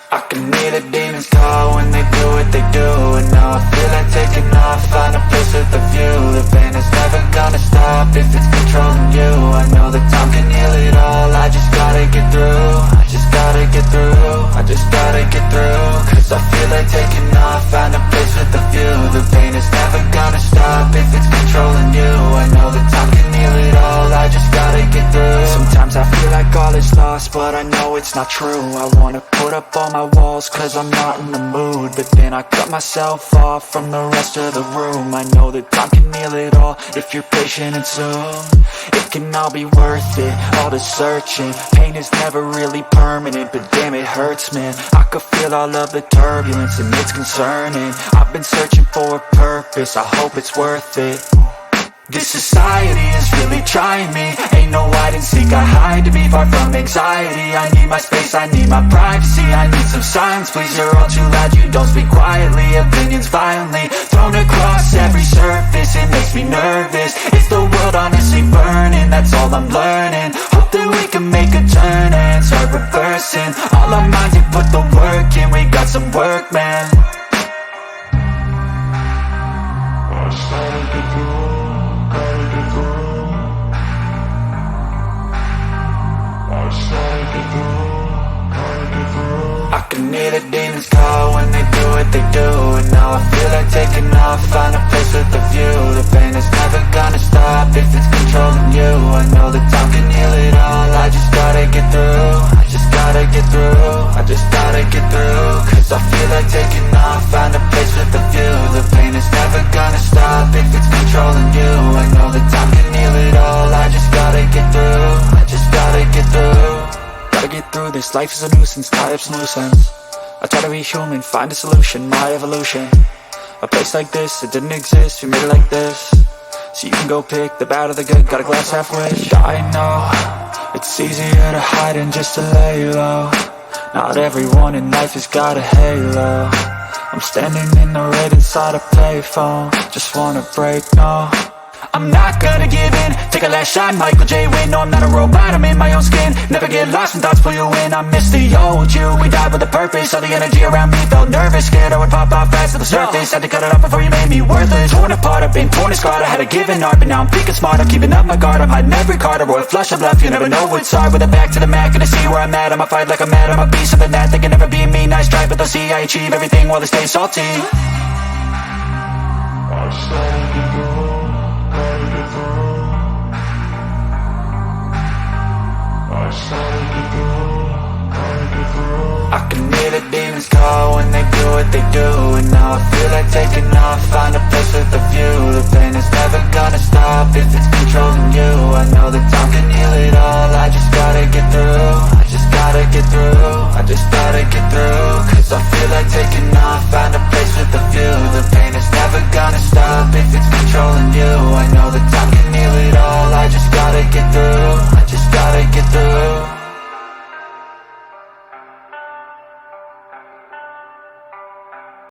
I can hear the demons call when they do what they do. And now I feel like taking off, find a place with a view. The pain is never gonna stop if it's controlling you. I know that time can heal it all, I just gotta get through. I just gotta get through, I just gotta get through. Cause I feel like taking off, find a place with a view. The pain is never gonna stop if it's controlling you. I know that time can heal it all, I just gotta get through. Sometimes I feel like all is lost, but I know it's not true. I wanna put up all my walls cause I'm not in the mood, but then I cut myself off from the rest of the room. I know that time can heal it all if you're patient and soon it can all be worth it, all the searching. Pain is never really permanent, but damn it hurts, man. I could feel all of the turbulence and it's concerning. I've been searching for a purpose, I hope it's worth it. This society is really trying me. Ain't no hide and seek, I hide to be far from anxiety. I need my space, I need my privacy. I need some silence, please, you're all too loud. You don't speak quietly, opinions violently thrown across every surface. It makes me nervous, is the world honestly burning? That's all I'm learning. Hope that we can make a turn and start reversing all our minds and put the work in. We got some work, man. I started to do. I can hear the demons call when they do what they do. And now I feel like taking off, find a place with a view. The pain is never gonna stop if it's controlling you. I know that time can heal it all, I just gotta get through. I just gotta get through, I just gotta get through. Cause I feel like taking off, find a place with a view. The pain is never gonna stop if it's controlling you. I know that time can heal it all, I just gotta get through. I just gotta get through. Gotta get through this, life is a nuisance, tie up some loose ends. I try to be human, find a solution, my evolution. A place like this, it didn't exist, we made it like this. So you can go pick the bad or the good, got a glass half wish. I know, it's easier to hide than just to lay low. Not everyone in life has got a halo. I'm standing in the red inside a payphone, just wanna break, no. I'm not gonna give in, take a last shot, Michael J. Win. No, I'm not a robot, I'm in my own skin. Never get lost when thoughts pull you in. I miss the old you, we died with a purpose. All the energy around me felt nervous, scared I would pop off fast to the surface. Had to cut it off before you made me worthless. Torn apart, I've been torn and scarred. I had a given art, but now I'm thinking smart. I'm keeping up my guard, I'm hiding every card. A royal flush of love, you never know what's hard. With a back to the mat, gonna see where I'm at. I'ma fight like I'm mad, I'm a beast of the net. They can never be me, nice try, but they'll see I achieve everything while they stay salty. I started to go. I can hear the demons call when they do what they do. And now I feel like taking off, find a place with a view. The pain is never gonna stop if it's controlling you. I know that time can heal it all, I just gotta get